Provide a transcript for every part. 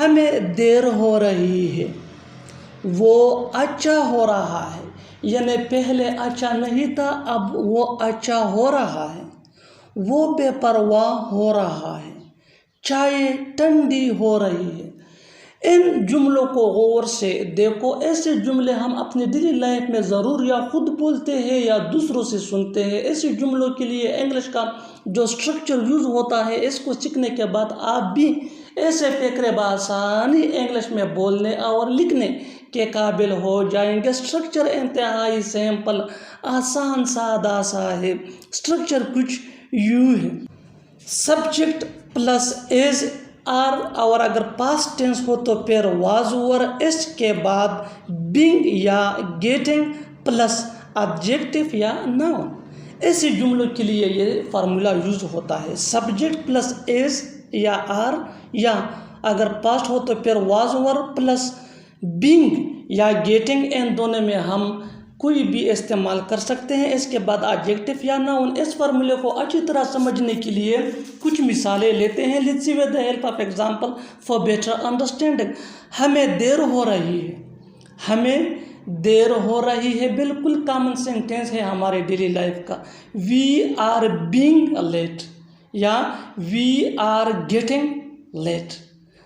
हमें देर हो रही है, वो अच्छा हो रहा है, यानी पहले अच्छा नहीं था अब वो अच्छा हो रहा है। वो बेपरवाह हो रहा है, चाय ठंडी हो रही है। इन जुमलों को गौर से देखो। ऐसे जुमले हम अपने डेली लाइफ में ज़रूर या खुद बोलते हैं या दूसरों से सुनते हैं। ऐसे जुमलों के लिए इंग्लिश का जो स्ट्रक्चर यूज़ होता है, इसको सीखने के बाद आप भी ऐसे फ़िक्रे बआसानी इंग्लिश में बोलने और लिखने के काबिल हो जाएंगे। स्ट्रक्चर इंतहाई सिंपल, आसान सादा सा है। स्ट्रक्चर कुछ यूँ है, सब्जेक्ट प्लस इज आर, और अगर पास्ट टेंस हो तो फिर वाज वर, इसके बाद बीइंग या गेटिंग प्लस ऑब्जेक्टिव या नाउन। ऐसे जुमलों के लिए ये फार्मूला यूज होता है, सब्जेक्ट प्लस इज या आर, या अगर पास्ट हो तो फिर वाज वर प्लस बीइंग या गेटिंग। इन दोनों में हम कोई भी इस्तेमाल कर सकते हैं, इसके बाद एडजेक्टिव या नाउन। इस फार्मूले को अच्छी तरह समझने के लिए कुछ मिसालें लेते हैं। Let's see with the help of example for better understanding. हमें देर हो रही है, हमें देर हो रही है बिल्कुल कॉमन सेंटेंस है हमारे डेली लाइफ का। वी आर बीइंग लेट या we are getting late.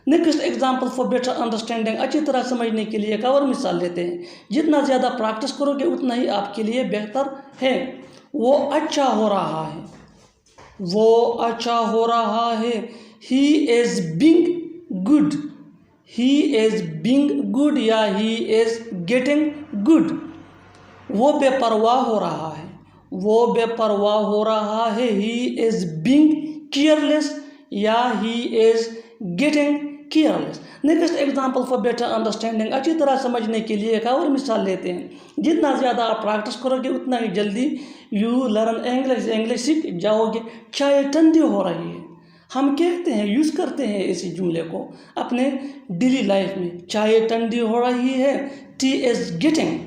Next example for better understanding, अच्छी तरह समझने के लिए एक और मिसाल लेते हैं। जितना ज़्यादा प्रैक्टिस करोगे उतना ही आपके लिए बेहतर है। वो अच्छा हो रहा है, वो अच्छा हो रहा है। He is being good, he is being good या ही इज़ गेटिंग गुड। वो बेपरवाह हो रहा है, वो बेपरवाह हो रहा है। ही इज़ बीइंग केयरलेस या he is getting careless. Next example for better understanding, अच्छी तरह समझने के लिए एक और मिसाल लेते हैं। जितना ज़्यादा आप प्रैक्टिस करोगे उतना ही जल्दी यू लर्न इंग्लिश, इंग्लिश सीख जाओगे। चाय ठंडी हो रही है, हम कहते हैं, यूज़ करते हैं इसी जुमले को अपने डेली लाइफ में। चाय ठंडी हो रही है, टी इज़ गेटिंग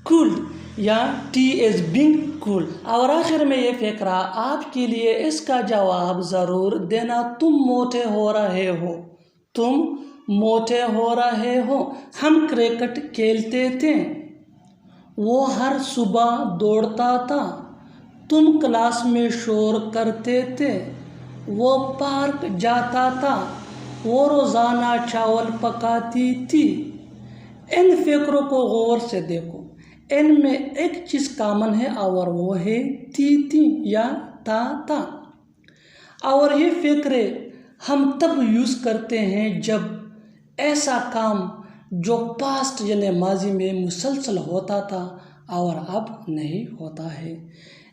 कूल्ड या टी इज़ बीइंग कूल। और आखिर में ये फ़िक्रा आपके लिए, इसका जवाब ज़रूर देना। तुम मोटे हो रहे हो, तुम मोटे हो रहे हो। हम क्रिकेट खेलते थे, वो हर सुबह दौड़ता था। तुम क्लास में शोर करते थे, वो पार्क जाता था। वो रोज़ाना चावल पकाती थी। इन फ़िक्रों को गौर से देखो, इनमें एक चीज़ कॉमन है और वो है थी या था। और ये फ़िक्रे हम तब यूज़ करते हैं जब ऐसा काम जो पास्ट यानी माजी में मुसलसल होता था और अब नहीं होता है।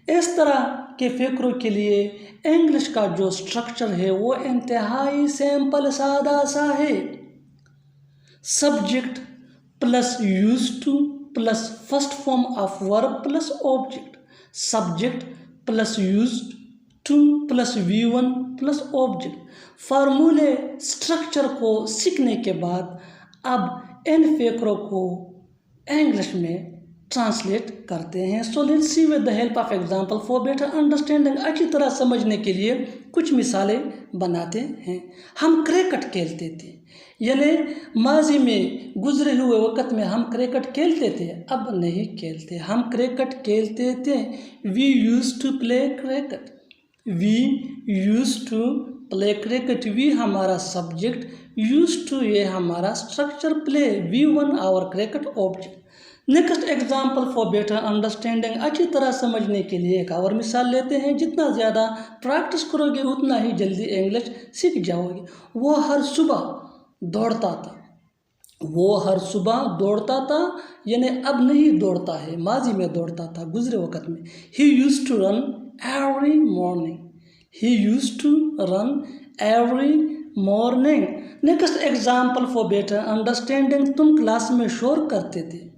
इस तरह के फ़िक्रों के लिए इंग्लिश का जो स्ट्रक्चर है वो इंतहाई सिंपल सादा सा है। Subject plus use two plus first form of verb plus object, subject plus use two plus V1 plus object. फार्मूले स्ट्रक्चर को सीखने के बाद अब इन फ़िक्रों को इंग्लिश में ट्रांसलेट करते हैं। So let's see with the help of example for better understanding. अच्छी तरह समझने के लिए कुछ मिसालें बनाते हैं। हम क्रिकेट खेलते थे, यानी माजी में गुजरे हुए वक्त में हम क्रिकेट खेलते थे, अब नहीं खेलते। हम क्रिकेट खेलते थे, we use to play cricket, we use to play cricket. We हमारा सब्जेक्ट, यूज टू ये हमारा स्ट्रक्चर, प्ले V1 और cricket object. Next example for better understanding, अच्छी तरह समझने के लिए एक और मिसाल लेते हैं। जितना ज़्यादा प्रैक्टिस करोगे उतना ही जल्दी इंग्लिश सीख जाओगे। वो हर सुबह दौड़ता था, वो हर सुबह दौड़ता था, यानी अब नहीं दौड़ता है, माजी में दौड़ता था गुजरे वक्त में। He used to run every morning, he used to run every morning. Next example for better understanding, तुम क्लास में शोर करते थे,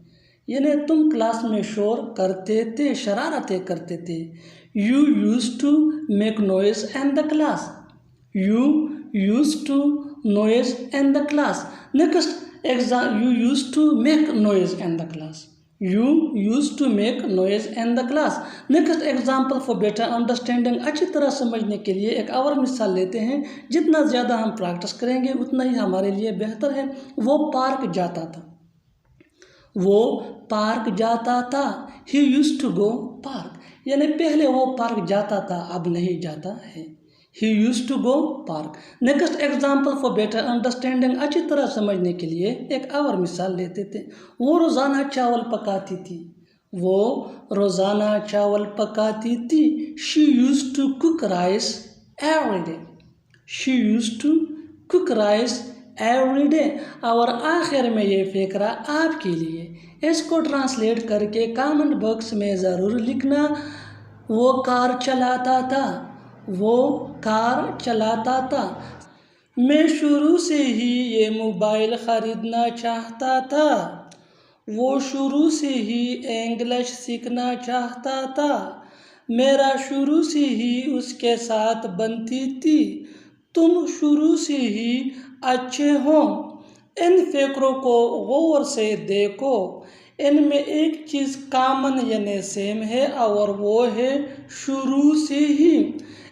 यानी तुम क्लास में शोर करते थे, शरारतें करते थे। You use to make noise in the class, you use to noise in the class. Next exam, you use to make noise in the class, You used to make noise in the class. Next example for better understanding. अच्छी तरह समझने के लिए एक और मिसाल लेते हैं। जितना ज़्यादा हम प्रैक्टिस करेंगे उतना ही हमारे लिए बेहतर है। वो पार्क जाता था। वो पार्क जाता था। He used to go park. यानी पहले वो पार्क जाता था, अब नहीं जाता है। He used to go park. Next example for better understanding. अच्छी तरह समझने के लिए एक और मिसाल लेते थे। वो रोज़ाना चावल पकाती थी। वो रोज़ाना चावल पकाती थी। She used to cook rice every day. She used to cook rice every day. और आखिर में ये फ़िक्रा आपके लिए। इसको ट्रांसलेट करके कमेंट बॉक्स में ज़रूर लिखना। वो कार चलाता था। वो कार चलाता था। मैं शुरू से ही ये मोबाइल ख़रीदना चाहता था। वो शुरू से ही इंग्लिश सीखना चाहता था। मेरा शुरू से ही उसके साथ बनती थी। तुम शुरू से ही अच्छे हो। इन फ़िक्रों को गौर से देखो। इनमें एक चीज़ कॉमन यानी सेम है और वो है शुरू से ही।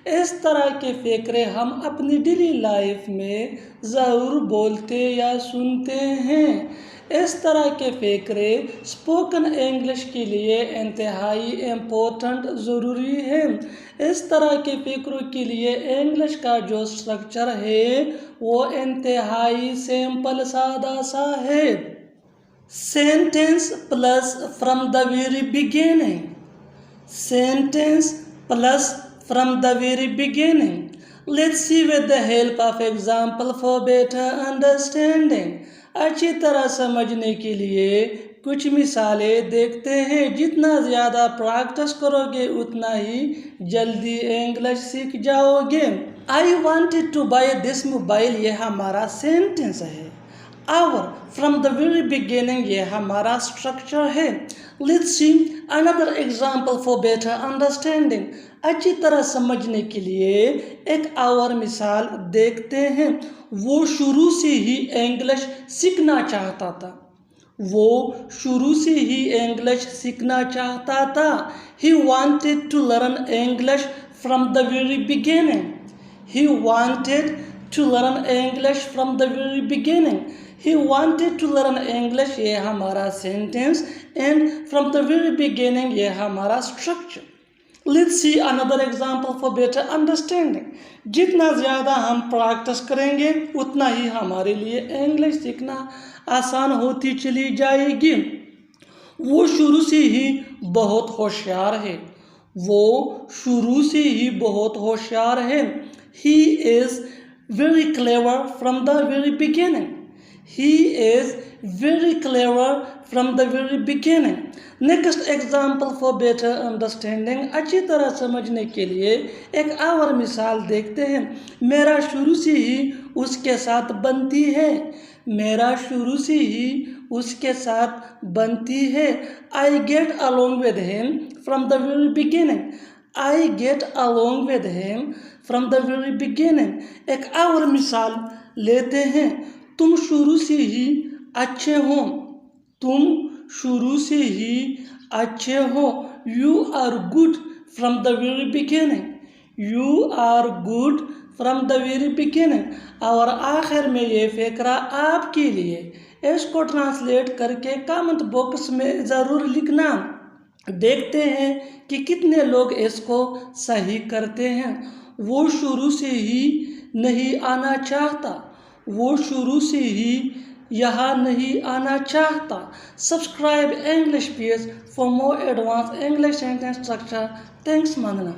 इस तरह के फ़िक्रे हम अपनी डेली लाइफ में ज़रूर बोलते या सुनते हैं। इस तरह के फ़िक्रे स्पोकन इंग्लिश के लिए इंतहाई इम्पोर्टेंट ज़रूरी है। इस तरह के फ़िक्रों के लिए इंग्लिश का जो स्ट्रक्चर है वो इंतहाई सिंपल सादा सा है। Sentence plus from the very beginning. Sentence plus from the very beginning. Let's see with the help of example for better understanding. अच्छी तरह समझने के लिए कुछ मिसालें देखते हैं। जितना ज़्यादा प्रैक्टिस करोगे उतना ही जल्दी इंग्लिश सीख जाओगे। I wanted to buy this mobile, ये हमारा सेंटेंस है। Our from the very beginning ये हमारा स्ट्रक्चर है। Let's see another example for better understanding. अच्छी तरह समझने के लिए एक और मिसाल देखते हैं। वो शुरू से ही इंग्लिश सीखना चाहता था। वो शुरू से ही इंग्लिश सीखना चाहता था। He wanted to learn English from the very beginning. He wanted to learn English from the very beginning. He wanted to learn English ये हमारा sentence and from the very beginning ये हमारा structure. Let's see another example for better understanding. जितना ज़्यादा हम practice करेंगे उतना ही हमारे लिए इंग्लिश सीखना आसान होती चली जाएगी। वो शुरू से ही बहुत होशियार है। वो शुरू से ही बहुत होशियार है। He is very clever from the very beginning. He is very clever from the very beginning. Next example for better understanding. अच्छी तरह समझने के लिए एक और मिसाल देखते हैं। मेरा शुरू से ही उसके साथ बनती है। मेरा शुरू से ही उसके साथ बनती है। I get along with him from the very beginning. I get along with him from the very beginning. एक और मिसाल लेते हैं। तुम शुरू से ही अच्छे हो। तुम शुरू से ही अच्छे हो। You are good from the very beginning. You are good from the very beginning. और आखिर में ये फ़िक्रा आपके लिए। इसको ट्रांसलेट करके कमेंट बॉक्स में ज़रूर लिखना। देखते हैं कि कितने लोग इसको सही करते हैं। वो शुरू से ही नहीं आना चाहता। वो शुरू से ही यहाँ नहीं आना चाहता। Subscribe English page for more advance English sentence structure. Thanks मानना।